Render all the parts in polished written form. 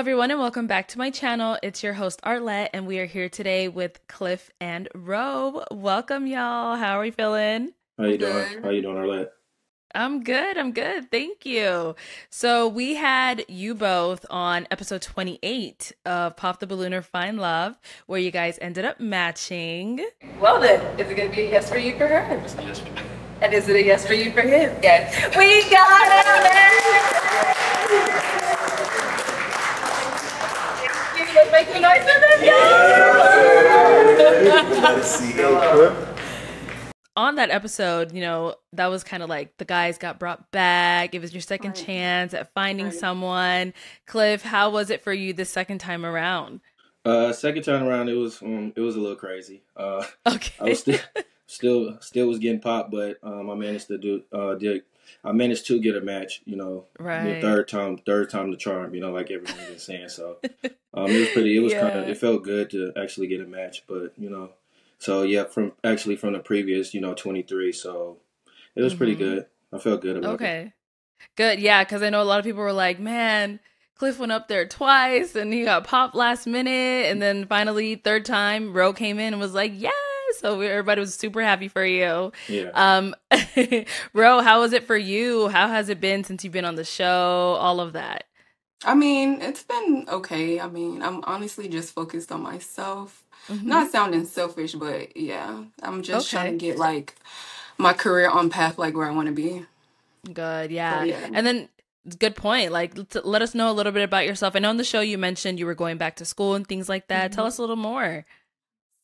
everyone, and welcome back to my channel. It's your host, Arlette, and we are here today with Cliff and Robe. Welcome, y'all. How are you feeling? How you doing? How Good. you doing, Arlette? I'm good. I'm good. Thank you. So, we had you both on episode 28 of Pop the Balloon or Find Love, where you guys ended up matching. Well, then, is it going to be a yes for you for her? Yes. And is it a yes for you for him? Yes. We got it! Let's make some noise for them. Let's see. On that episode, that was kind of like the guys got brought back. It was your second Right. chance at finding Right. someone. Cliff, how was it for you the second time around? Second time around, it was a little crazy. I was Okay. still was getting popped, but I managed to get a match. The Right. third time the charm. Like everyone is saying. So, it was pretty. It was Yeah. it felt good to actually get a match, but so yeah, from the previous 23. So it was pretty Mm-hmm. good. I felt good about it. Okay. Good. Yeah, because I know a lot of people were like, man, Cliff went up there twice and he got popped last minute. And then finally, third time, Ro came in and was like, yes. So everybody was super happy for you. Yeah. Um, Ro, how was it for you? How has it been since you've been on the show? All of that. I mean, it's been okay. I mean, I'm honestly just focused on myself. Hmm. Not sounding selfish, but yeah, I'm just trying to Okay. get like my career on path like where I want to be. Good. So Yeah. yeah. And then, good point. Like, let us know a little bit about yourself. I know on the show you mentioned you were going back to school and things like that. Tell Mhm. us a little more.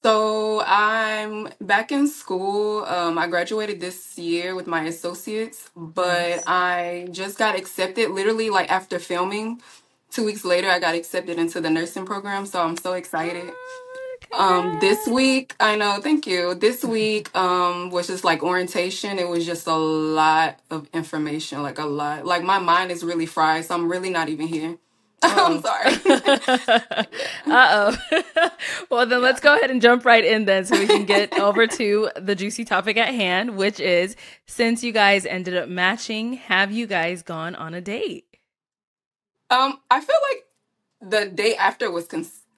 So I'm back in school. I graduated this year with my associates, but Nice. I just got accepted literally like after filming. 2 weeks later, I got accepted into the nursing program, so I'm so excited. This Congrats. week, I know, thank you. This week, was just like orientation. It was just a lot of information, like a lot. Like my mind is really fried, so I'm really not even here. I'm Uh-oh. sorry. Yeah, Uh-oh. Well, then yeah. let's go ahead and jump right in then so we can get over to the juicy topic at hand, which is since you guys ended up matching, have you guys gone on a date? I feel like the day after was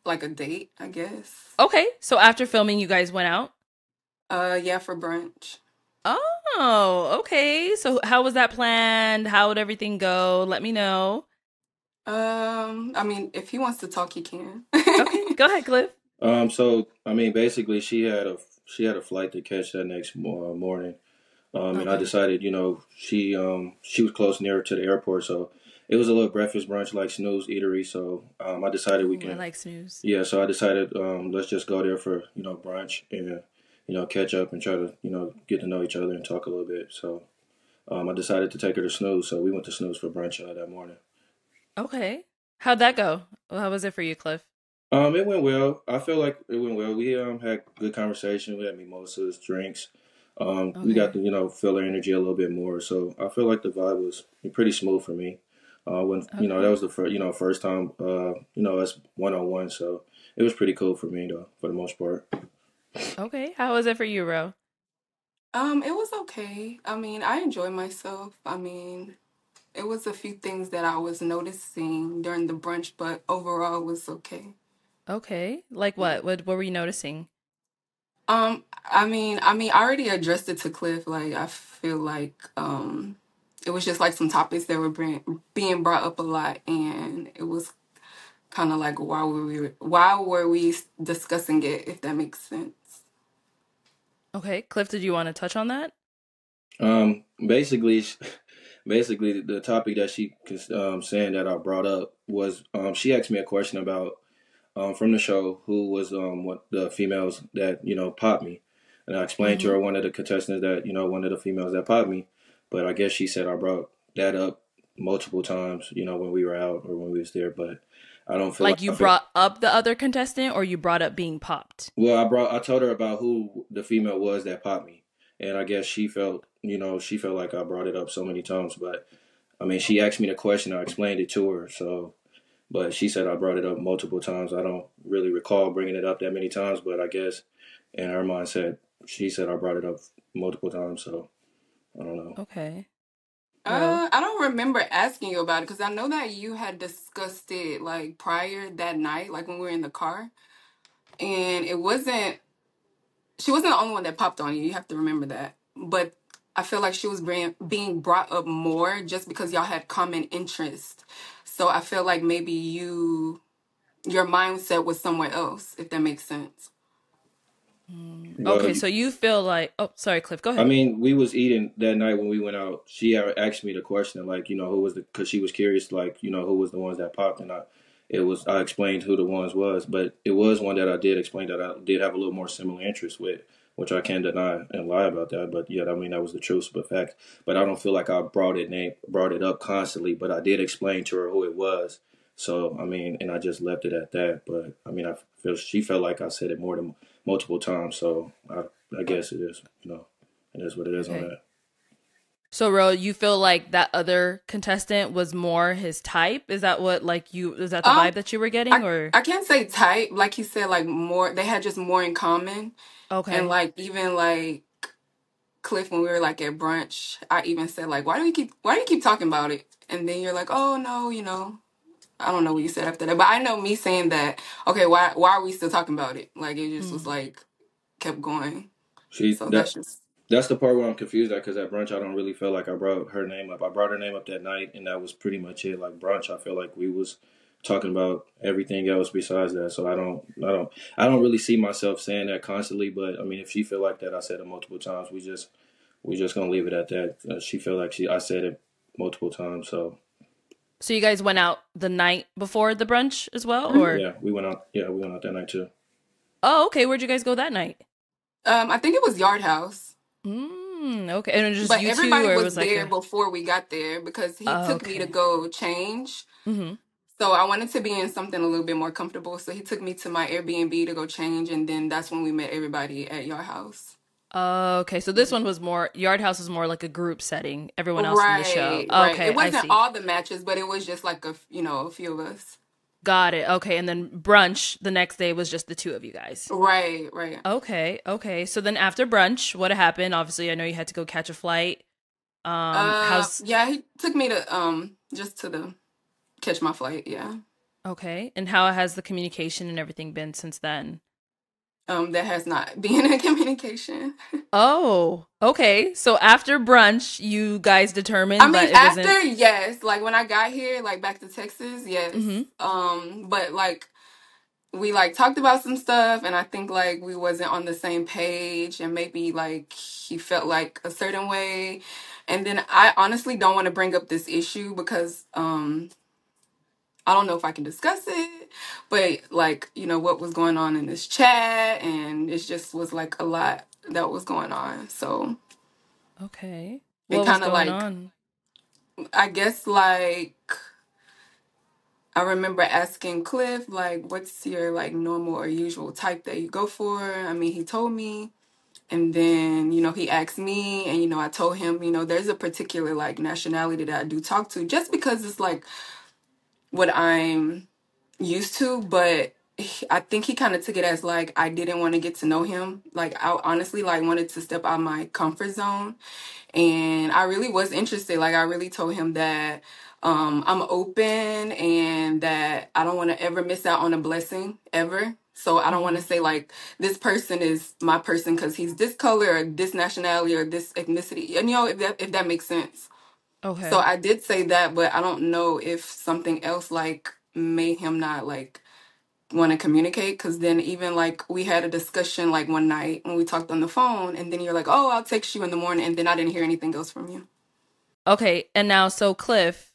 like a date, I guess. Okay, so after filming, you guys went out? Yeah, for brunch. Oh, okay. So how was that planned? How would everything go? Let me know. I mean, if he wants to talk, he can. Okay, go ahead, Cliff. So I mean, basically, she had a flight to catch that next morning. And I Okay. decided, she was close near to the airport, so it was a little breakfast brunch like snooze eatery. So I decided we Ooh, I can, like snooze. yeah. So I decided, let's just go there for brunch and catch up and try to get to know each other and talk a little bit. So I decided to take her to snooze. So we went to snooze for brunch that morning. Okay. How'd that go? Well, how was it for you, Cliff? It went well. I feel like it went well. We had good conversation. We had mimosas, drinks. We got Okay. to feel her energy a little bit more. So I feel like the vibe was pretty smooth for me. When that Okay. was the first time us 1-on-1. So it was pretty cool for me though, for the most part. Okay. How was it for you, Ro? It was okay. I mean, I enjoy myself. I mean, it was a few things that I was noticing during the brunch, but overall it was okay. Okay. Like Yeah. what? What were you noticing? I already addressed it to Cliff. Like, I feel like it was just like some topics that were being brought up a lot, and it was kind of like why were we discussing it? If that makes sense. Okay. Cliff, did you want to touch on that? Basically, basically the topic that she saying that I brought up was she asked me a question about from the show who was what the females that popped me, and I explained to Mm-hmm. her one of the contestants that one of the females that popped me, but I guess she said I brought that up multiple times when we were out or when we was there, but I don't feel like Like you brought up the other contestant or you brought up being popped? well, I told her about who the female was that popped me, and I guess she felt like I brought it up so many times, but I mean she asked me the question, I explained it to her, so. But she said I brought it up multiple times. I don't really recall bringing it up that many times, but I guess in her mindset, she said I brought it up multiple times. So I don't know. Okay. Ro? I don't remember asking you about it because I know that you had discussed it like prior that night, like when we were in the car, and it wasn't. She wasn't the only one that popped on you. You have to remember that. But I feel like she was being brought up more just because y'all had common interest. So I feel like maybe your mindset was somewhere else, if that makes sense. Okay, Well, so you feel like, oh, sorry, Cliff, go I ahead. mean, we was eating that night when we went out. She had asked me the question, like, who was because she was curious, like, who was the ones that popped, and I explained who the ones was, but it was one that I did explain that I did have a little more similar interest with, which I can't deny and lie about that. But yeah, I mean, that was the truth, but fact. But I don't feel like I brought it up constantly, but I did explain to her who it was. So I mean, and I just left it at that. But I mean, I feel she felt like I said it more than multiple times. So I guess it is, it is what it is on Okay. that. So, Ro, you feel like that other contestant was more his type? Is that what, like, is that the Um, vibe that you were getting, I or? I can't say type, like he said, like more. They had just more in common, and Okay. like even like Cliff when we were like at brunch, I even said like, why do you keep talking about it? And then you're like, oh no, I don't know what you said after that, but I know me saying that. Okay, why are we still talking about it? Like it just was Mm. like kept going. She So that that's just That's the part where I'm confused at because at brunch I don't really feel like I brought her name up. I brought her name up that night, and that was pretty much it. Like brunch, I feel like we was talking about everything else besides that. So I don't really see myself saying that constantly. But I mean, if she feel like that, I said it multiple times. We just gonna leave it at that. She feel like I said it multiple times. So So you guys went out the night before the brunch as well, or? yeah, we went out. Yeah, we went out that night too. Oh, okay. Where'd you guys go that night? I think it was Yard House. Okay. And it was just But you two, everybody or it was was like there a, before we got there because he oh, took me to okay. go change. Mm-hmm. So I wanted to be in something a little bit more comfortable. So he took me to my Airbnb to go change, and then that's when we met everybody at your house. Okay. So this one was more, Yard House was more like a group setting, everyone else from the show. Right, right. It Okay. I wasn't see. all the matches, but it was just like a few of us. Got it. Okay. And then brunch the next day was just the two of you guys. Right, right. Okay. Okay. So then after brunch, what happened? Obviously, I know you had to go catch a flight. How's Yeah, he took me to just to the catch my flight. Yeah. okay? And how has the communication and everything been since then? That has not been in communication. Oh, okay. So after brunch, you guys I determined mean, that it wasn't. after, yes, like when I got here, like back to Texas, yes. Mm-hmm. But like we like talked about some stuff, and I think like we wasn't on the same page, and maybe like he felt like a certain way, and then I honestly don't want to bring up this issue because I don't know if I can discuss it, but like what was going on in this chat, and it just was like a lot that was going on, so Okay. it What was kind of going like on? I guess like I remember asking Cliff, like, what's your like normal or usual type that you go for? I mean, he told me. And then, he asked me and, I told him, there's a particular like nationality that I do talk to just because it's like what I'm used to. But I think he kind of took it as like I didn't want to get to know him. Like I honestly like wanted to step out of my comfort zone. And I really was interested. Like I really told him that I'm open and that I don't want to ever miss out on a blessing ever. So I don't want to Mm-hmm. say like this person is my person because he's this color or this nationality or this ethnicity. And if that makes sense. So Okay. I did say that, but I don't know if something else like made him not like want to communicate because then even like we had a discussion like one night when we talked on the phone and then you're like, oh, I'll text you in the morning, and then I didn't hear anything else from you. Okay. And now, so Cliff,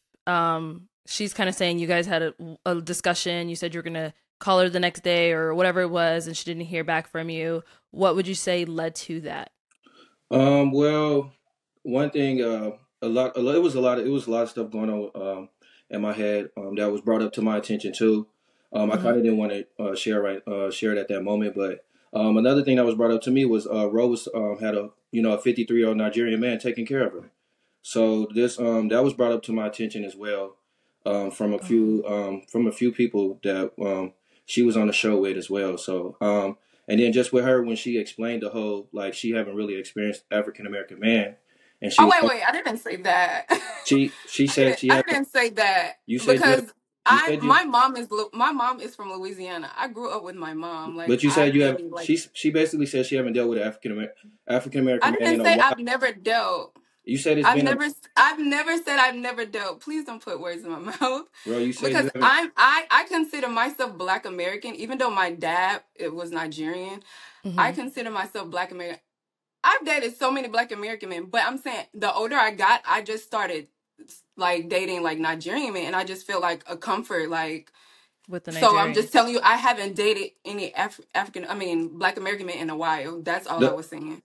she's kind of saying you guys had a discussion. You said you were gonna call her the next day or whatever it was, and she didn't hear back from you. What would you say led to that? Well, one thing, it was a lot of stuff going on in my head that was brought up to my attention too. I Mm-hmm. kind of didn't want to share it at that moment, but another thing that was brought up to me was Rose had a 53-year-old Nigerian man taking care of her. So this that was brought up to my attention as well Oh. from a few people that she was on the show with as well. So and then just with her when she explained the whole like she haven't really experienced African American man, and she Oh was wait, I didn't say that. she said she I haven't. didn't say that You said you have. because You said you. my mom is from Louisiana. I grew up with my mom. Like But you I said you have. maybe like She basically said she haven't dealt with an African I American man didn't in a say while. I've never dealt. You said it's been a. I've never said I've never dealt. Please don't put words in my mouth. Bro, you said Because you haven't. I consider myself Black American, even though my dad it was Nigerian. I Mm-hmm. consider myself Black American. I've dated so many Black American men, but I'm saying the older I got, I just started like dating like Nigerian men, and I just feel like a comfort. Like, With the so I'm just Nigerians. telling you, I haven't dated any African, I mean Black American men in a while. That's all I The, was saying.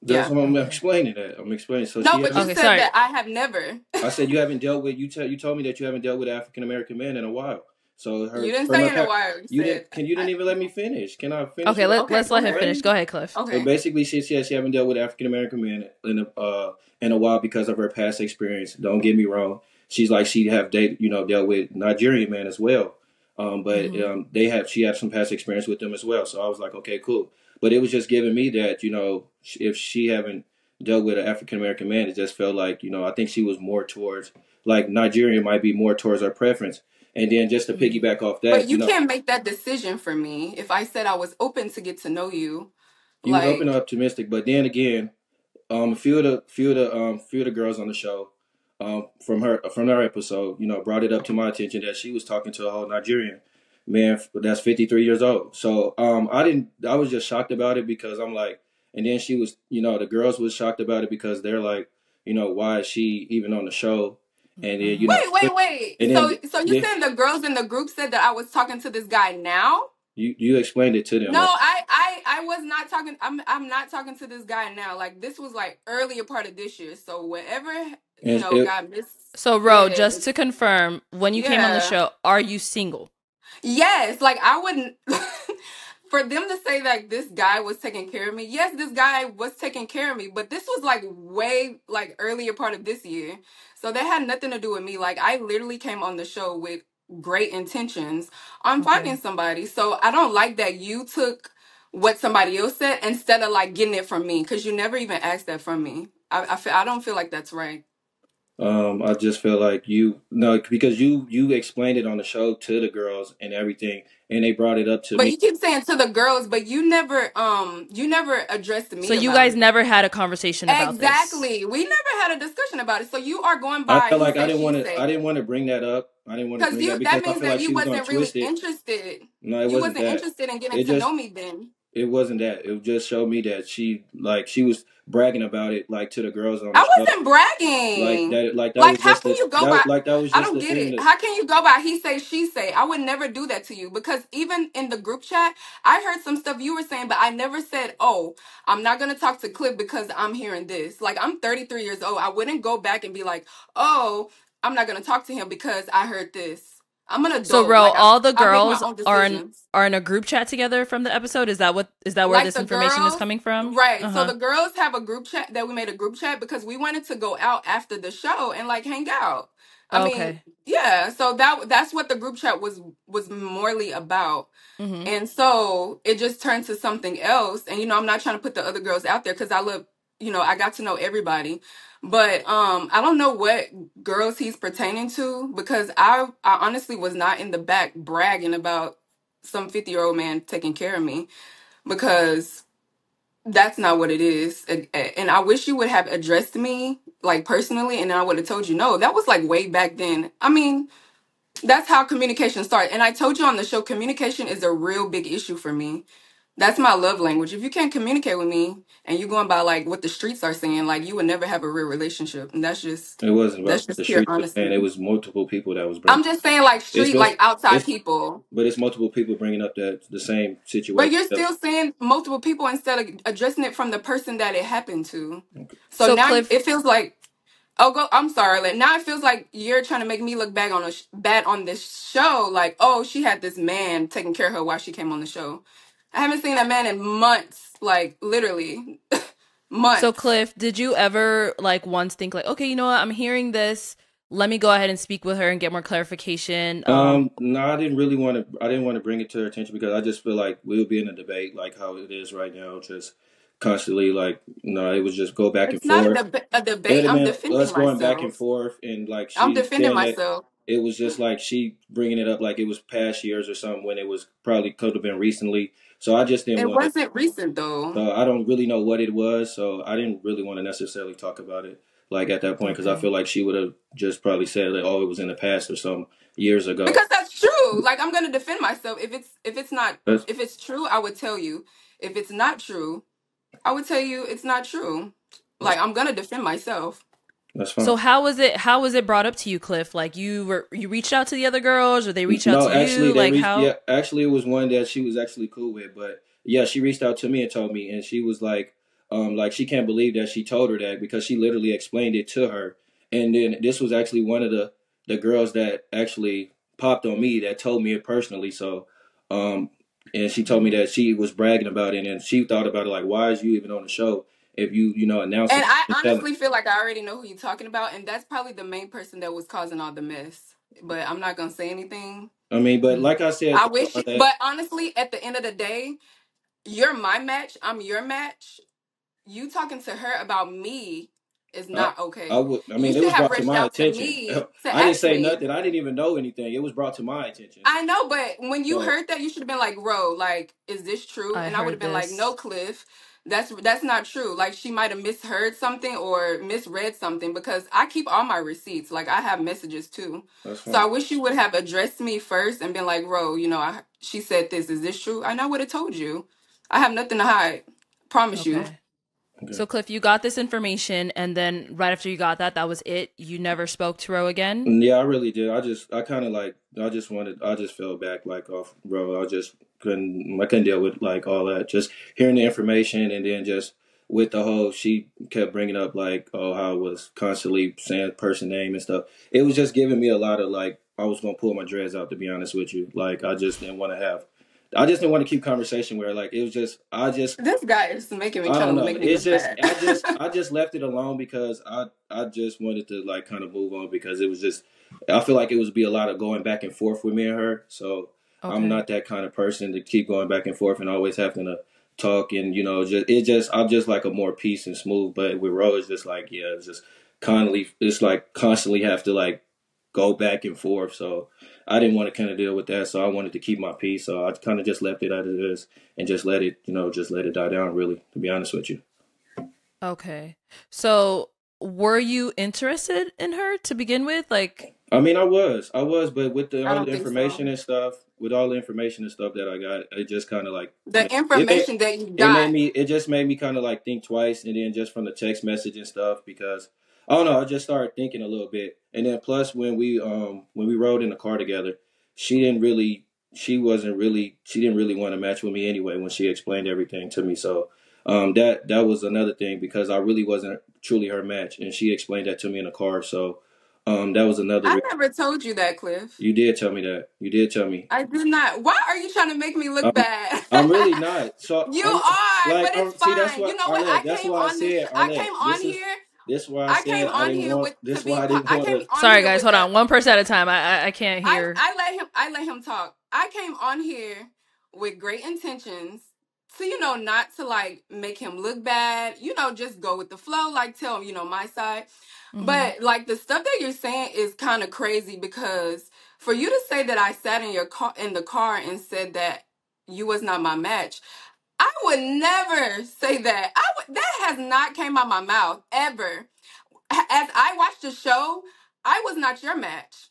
that's Yeah. what I'm Okay. explaining. That I'm explaining. So No, she but you haven't. Okay, said sorry. that I have never. I said you haven't dealt with. You told me that you haven't dealt with African American men in a while. So You her didn't from say her in a past. while. You You didn't. said, You didn't even let me finish. Can I finish Okay, what okay, let's go let him ahead. finish. Go ahead, Cliff. So Okay. basically, she said she haven't dealt with African American men in a while because of her past experience. Don't get me wrong. She's like she have dealt with Nigerian men as well. But Mm-hmm. she had some past experience with them as well. So I was like, okay, cool. But it was just giving me that if she haven't dealt with an African American man, it just felt like I think she was more towards like Nigerian might be more towards her preference. And then just to Mm-hmm. piggyback off But that, you can't make that decision for me. If I said I was open to get to know you, you was open and like, optimistic. But then again, a few of the girls on the show, from her episode, brought it up to my attention that she was talking to a whole Nigerian man that's 53 years old. So I was just shocked about it because I'm like, and then she was, the girls was shocked about it because they're like, why is she even on the show? And then Mm-hmm. wait. and So you then saying the girls in the group said that I was talking to this guy now? you explained it to them No, like, I was not talking. I'm not talking to this guy now. Like this was like earlier part of this year. So whatever and it, got So, Ro, missaid. just to confirm, when you came on the Yeah. show, are you single? Yes. Like I wouldn't. For them to say that this guy was taking care of me, yes, this guy was taking care of me, but this was like way like earlier part of this year. So that had nothing to do with me. Like I literally came on the show with great intentions on finding Okay. somebody. So I don't like that you took what somebody else said instead of like getting it from me because you never even asked that from me. I don't feel like that's right. I just feel like no, because you explained it on the show to the girls and everything, and they brought it up to But me. you keep saying to the girls, but you never addressed So me you about guys it. never had a conversation about this. Exactly. We never had a discussion about it. So you are going I by felt he like say, she I say. didn't want to bring that up. I didn't want to Because bring that that because I means feel that like you she was gonna wasn't really twist it. interested. No, it You wasn't wasn't that. interested in getting It to know just me then. it wasn't that. It just showed me that she was bragging about it like to the girls on the I show. wasn't bragging. Like that Like, was how just can the you go by? that was I just don't the get thing it. that How can you go by he say, she say? I would never do that to you because even in the group chat, I heard some stuff you were saying, but I never said, oh, I'm not going to talk to Clip because I'm hearing this. Like, I'm 33 years old. I wouldn't go back and be like, oh, I'm not going to talk to him because I heard this. I'm an So, adult. Ro, Like, all the I make my girls own are in decisions. are in a group chat together from the episode. Is that where Like this the information is girls, coming from? right? So Uh-huh. the girls have a group chat that we made a group chat because we wanted to go out after the show and like hang out. I mean, Okay. yeah. So that's what the group chat was morely about. Mm-hmm. And so it just turned to something else. And I'm not trying to put the other girls out there because I look, I got to know everybody. But I don't know what girls he's pertaining to because I honestly was not in the back bragging about some 50-year-old man taking care of me because that's not what it is. And I wish you would have addressed me like personally and I would have told you no. That was like way back then. I mean, that's how communication started. And I told you on the show, communication is a real big issue for me. That's my love language. If you can't communicate with me and you're going by like what the streets are saying, like you would never have a real relationship. And it wasn't about that's just the pure streets. And honesty. it was multiple people that was bringing. I'm just saying like It's street, just like outside it's people. but it's multiple people bringing up the same But situation. you're still saying multiple people instead of addressing it from the person that it happened to. So So, now Cliff, it feels like, oh, go. I'm sorry. Like, now it feels like you're trying to make me look bad on this show. Like, oh, she had this man taking care of her while she came on the show. I haven't seen that man in months. Like, literally so months. Cliff, did you ever like once think like, okay, you know what? I'm hearing this. Let me go ahead and speak with her and get more clarification. No, I didn't really want to. I didn't want to bring it to her attention because I just feel like we'll be in a debate like how it is right now, just constantly like, it was just go back and It's not forth. a It debate. would have I'm been defending us going back and myself. forth, and like I'm she defending saying that myself. it was just like she bringing it up like it was past years or something when it was probably could have been recently. So I just didn't It want to. wasn't recent though. So I don't really know what it was. So I didn't really want to necessarily talk about it like at that point because I Okay. feel like she would have just probably said like, oh, it was in the past or some years ago. Because that's true. Like I'm gonna defend myself. If it's not That's if it's true, I would tell you. If it's not true, I would tell you it's not true. that's Like I'm gonna defend myself. that's fine. So how was it brought up to you, Cliff? Like you reached out to the other girls or they reached out No, to actually, you? they Like reached. Yeah, how? actually, it was one that she was actually cool with. But yeah, she reached out to me and told me, and she was like she can't believe that she told her that because she literally explained it to her. And then this was actually one of the girls that actually popped on me that told me it personally. So, um, and she told me Mhm. that she was bragging about it, and she thought about it like, why is you even on the show if you announcing And I and telling? honestly feel like I already know who you're talking about, and that's probably the main person that was causing all the mess. But I'm not gonna say anything. I mean, but Mhm. like I said, I though, wish, Arlette, but honestly, at the end of the day, you're my match. I'm your match. You talking to her about me is I, not I okay. would. I You mean, it should was have brought to reached my out to attention. me to I didn't ask say me. nothing. I didn't even know anything. It was brought to my attention. I know, but when you So heard that, you should have been like, "Bro, like, is this true?" I And I would heard have been like, "No, this. Cliff, that's not true." Like, she might have misheard something or misread something because I keep all my receipts. Like, I have messages too. that's So fine. I wish you would have addressed me first and been like, "Bro, she said this. Is this true?" And I would have told you. I have nothing to hide. Promise you. Okay. Okay. So Cliff, you got this information, and then right after you got that, that was it. You never spoke to Ro again. Yeah, I really did. I kind of like, I just fell back like off, bro. I couldn't deal with like all that. Just hearing the information and then just with the whole, she kept bringing up like, oh, how I was constantly saying person name and stuff. It was just giving me a lot of like, I was gonna pull my dreads out to be honest with you. Like, I just didn't want to keep conversation where like it was just, This guy is making me I trying don't to know. make me It's look just bad. I just left it alone because I just wanted to like kind of move on because it was just I feel like it was be a lot of going back and forth with me and her. So I'm Okay. not that kind of person to keep going back and forth and always having to talk and I'm just like a more peace and smooth. But with Ro, it's just like it's just constantly have to like go back and forth. So I didn't want to kind of deal with that. So I wanted to keep my peace. So I kind of just left it as it is and just let it, just let it die down, really, to be honest with you. Okay. So were you interested in her to begin with? Like, I mean, I was, but with I all don't the think so. information and stuff, with all the information and stuff that I got, it just kind of like, The it made, information that you got. it just made me kind of like think twice. And then just from the text message and stuff, because I don't know, I just started thinking a little bit. And then plus when we rode in the car together, she didn't really want to match with me anyway when she explained everything to me. So, that was another thing because I really wasn't truly her match. And she explained that to me in the car. So, that was another I reason. never told you that, Cliff. You did tell me that. You did tell me. I did not. Why are you trying to make me look Um, bad? I'm really not. So You I'm are, but like, it's see, that's fine. why You know what? Arlette. That's why I said I Arlette. came on here. This why I I came said I on didn't here want. with to This be. why I didn't I want came to. on sorry here guys, with hold a. on, one person at a time. I can't hear. I let him talk. I came on here with great intentions to not to like make him look bad. Just go with the flow. Like tell him my side. Hmm. But like the stuff that you're saying is kind of crazy because for you to say that I sat in your car in the car and said that you was not my match, I would never say that. That has not came out my mouth ever. As I watched the show, I was not your match.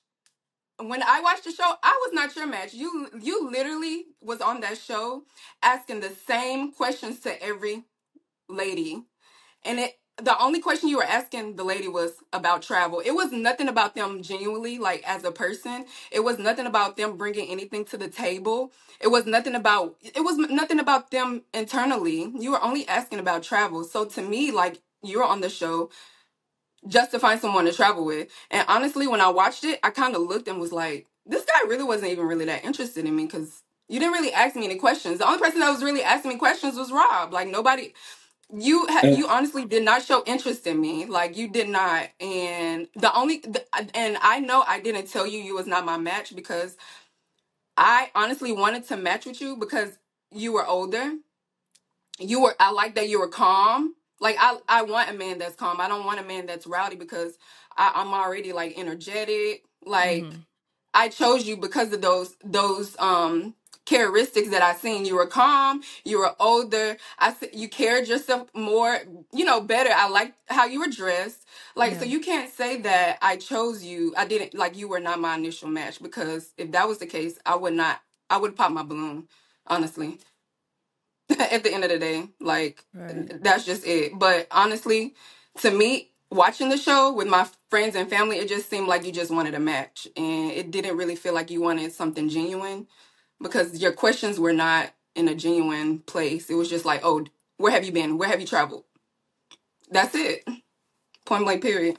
When I watched the show, I was not your match. You literally was on that show asking the same questions to every lady. And the only question you were asking the lady was about travel. It was nothing about them genuinely, like as a person. It was nothing about them bringing anything to the table. It was nothing about them internally. You were only asking about travel. So to me, like you were on the show just to find someone to travel with. And honestly, when I watched it, I kind of looked and was like, this guy really wasn't even really that interested in me because you didn't really ask me any questions. The only person that was really asking me questions was Rob. Like nobody, And you honestly did not show interest in me. Like you did not. And and I know I didn't tell you you was not my match because I honestly wanted to match with you because you were older I like that you were calm. Like I want a man that's calm. I don't want a man that's rowdy because I'm already like energetic. Like Mm-hmm. I chose you because of those characteristics that I seen. You were calm, you were older. You cared yourself more, better. I liked how you were dressed. Like, so Yeah. you can't say that I chose you. I didn't, like, you were not my initial match, because if that was the case, I would pop my balloon, honestly. At the end of the day, like, Right. that's just it. But honestly, to me, watching the show with my friends and family, it just seemed like you just wanted a match, and it didn't really feel like you wanted something genuine, because your questions were not in a genuine place. It was just like, oh, where have you been? Where have you traveled? That's it. Point blank, period.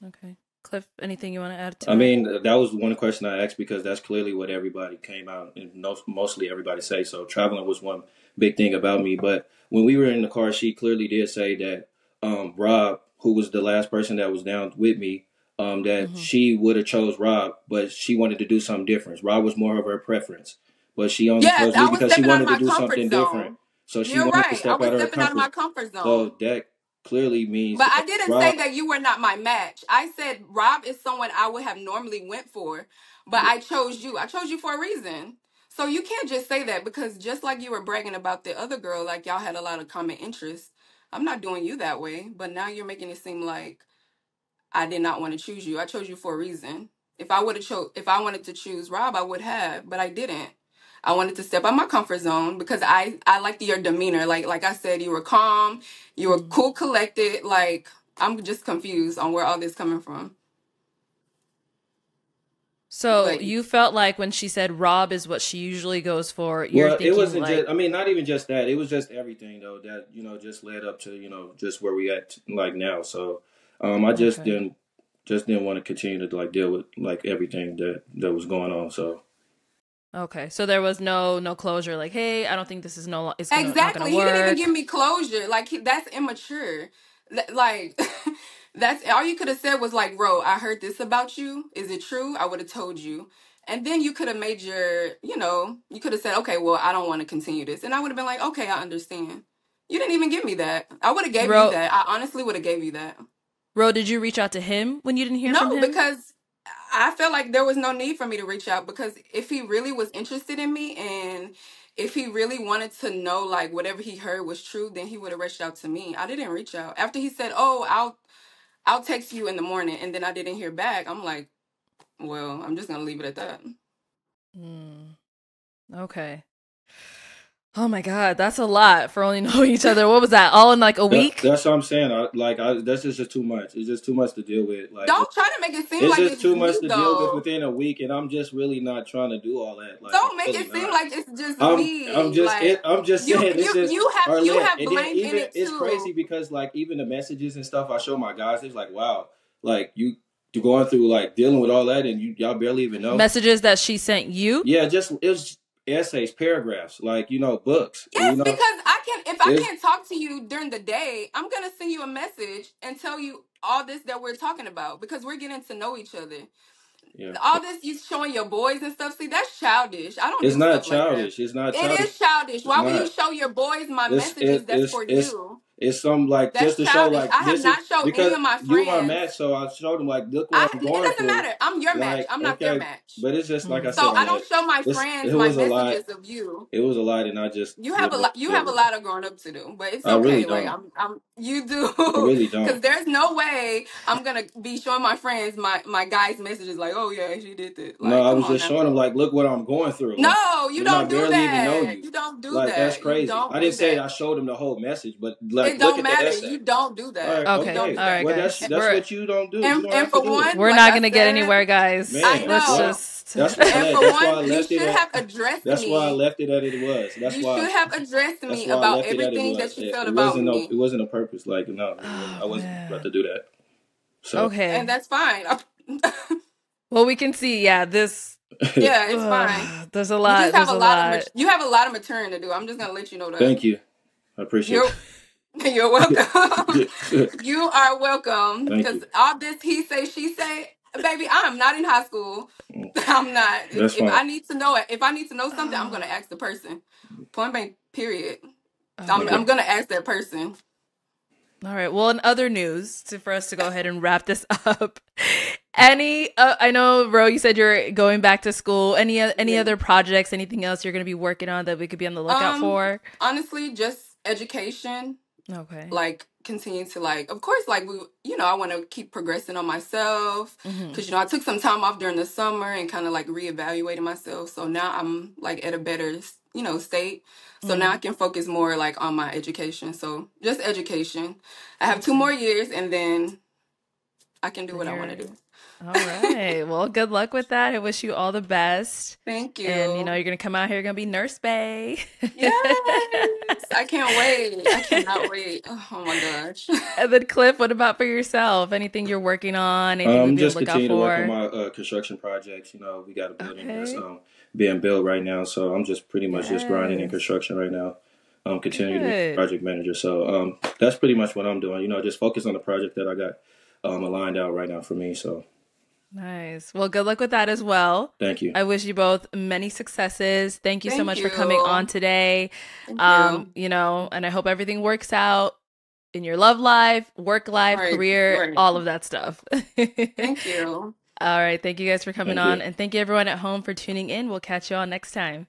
Okay. Cliff, anything you want to add to I that? mean, that was one question I asked because that's clearly what everybody came out and mostly everybody say. So traveling was one big thing about me. But when we were in the car, she clearly did say that Rob, who was the last person that was down with me, that Mm-hmm. she would have chose Rob, but she wanted to do something different. Rob was more of her preference, but she only Yes, chose me I was because she stepping out of wanted to my do comfort something different. zone. So she You're wanted to right. I step was out of her stepping out of comfort. my comfort zone. So that clearly means But I that didn't say Rob. that you were not my match. I said Rob is someone I would have normally went for, but I chose you. I chose you for a reason. So you can't just say that, because just like you were bragging about the other girl, like y'all had a lot of common interests. I'm not doing you that way, but now you're making it seem like I did not want to choose you. I chose you for a reason. If I wanted to choose Rob, I would have, but I didn't. I wanted to step out my comfort zone because I liked your demeanor. Like I said, you were calm, you were Mm-hmm. cool, collected. Like, I'm just confused on where all this coming from. So But you felt like when she said Rob is what she usually goes for, you're Well, it thinking wasn't like, just. I mean, not even just that. It was just everything though that just led up to just where we at like now. So, I okay. just didn't want to continue to like deal with like everything that was going on. So Okay. So there was no closure, like, hey, I don't think this is it's gonna not gonna exactly, he didn't even give work. me closure. Like, that's immature. Like, that's all you could have said was like, "Bro, I heard this about you. Is it true?" I would have told you, and then you could have made you could have said, "Okay, well, I don't want to continue this," and I would have been like, "Okay, I understand." You didn't even give me that. I would have gave you Ro that. I honestly would have gave you that. Ro, did you reach out to him when you didn't hear from No, him? because I felt like there was no need for me to reach out, because if he really was interested in me, and if he really wanted to know like whatever he heard was true, then he would have reached out to me. I didn't reach out. After he said, "Oh, I'll text you in the morning," and then I didn't hear back, I'm like, well, I'm just gonna leave it at that. Hmm. Okay. Oh my God, that's a lot for only knowing each other. What was that? All in like a week? that's what I'm saying. That's just too much. It's just too much to deal with. Like Don't try to make it seem it's like just it's too much me to deal with though. within a week, and I'm just really not trying to do all that. Like I'm Don't make really it seem not. like it's just me. Like, I'm just you saying it's you just you have you Arlette. have And then blame in even it it's too. crazy because like even the messages and stuff I show my guys, it's like wow, like you going through like dealing with all that and y'all barely even know. Messages that she sent you? Yeah, just it was essays, paragraphs, like books. Yes, because if I It's can't talk to you during the day, I'm gonna send you a message and tell you all this that we're talking about, because we're getting to know each other. yeah. All this, you showing your boys and stuff. See, that's childish. I don't It's do not stuff like that. childish. It's not It childish. is childish. It's Why would you not. show your boys my It's messages? it, That's for you. it's some like just That's to show childish. like I have this is not showed any because of my you my friends. match. So I showed them like look what I'm It going doesn't through. matter. I'm your match. Like I'm not their okay, match. but it's just like I Hmm. said, So I Arlette. don't show my It friends my was a lot. messages of you. It was a lot, and I just You have a didn't want lot. to You deal have a with it. lot of growing up to do, but it's I really okay. Like, don't. you do, I really because don't. there's no way I'm gonna be showing my friends my guys' messages like, oh yeah, she did that. No, Like, I come was on just now. showing them like look what I'm going through, No, you and I don't do barely even know that. you. You don't do Like that's that. You crazy. don't I didn't do say that. I showed them the whole message, but like It look don't at the matter. essay. You don't do All that. right, You Okay. don't okay. do All right, that. Well, guys. that's what you don't do. You don't And have to for do it. one, We're like not I gonna get said, anywhere, guys. I Man, Let's know. well, just that's why I And left. for That's why one, I you left it should at. have addressed That's why I me. left it at it was. You should have addressed That's me why I about left it at it everything was. that you felt It about wasn't no. It me. wasn't a purpose. Like no, Oh I wasn't about man. to do that. So And Okay. that's fine. Well, we can see, yeah, this Yeah, it's fine. there's a You just lot. have There's a a lot of lot. you have a lot of maturing to do. I'm just gonna let you know that. thank you. I appreciate You're you're welcome. it. You are welcome. Thank Because you. all this he say, she say, baby, I'm not in high school. I'm not. That's If fine. I need to know it, if I need to know something, I'm gonna ask the person. Point blank. Period. Okay. I'm gonna ask that person. All right. Well, in other news, for us to go ahead and wrap this up, I know, Ro, you said you're going back to school. Any other projects, anything else you're going to be working on that we could be on the lookout for? Honestly, just education. Okay. Like continue to like, of course, like I want to keep progressing on myself because I took some time off during the summer and kind of like reevaluated myself. So now I'm like at a better state. So now I can focus more like on my education. So just education. I have 2 more years and then I can do what I want to do. All right. Well, good luck with that. I wish you all the best. Thank you. And you're going to come out here, you're going to be Nurse Bae. Yes. I can't wait. I cannot wait. Oh my gosh. And then Cliff, what about for yourself? Anything you're working on? Anything we just look out continue to work for? on my construction projects. We got a building that's being built right now, so I'm just pretty much just grinding in construction right now. Continue to be project manager. So that's pretty much what I'm doing. Just focus on the project that I got aligned out right now for me. So nice. Well, good luck with that as well. Thank you. I wish you both many successes. Thank you so much for coming on today. Thank you. And I hope everything works out in your love life, work life, career, all of that stuff. Thank you. All right. Thank you guys for coming on. And thank you everyone at home for tuning in. We'll catch you all next time.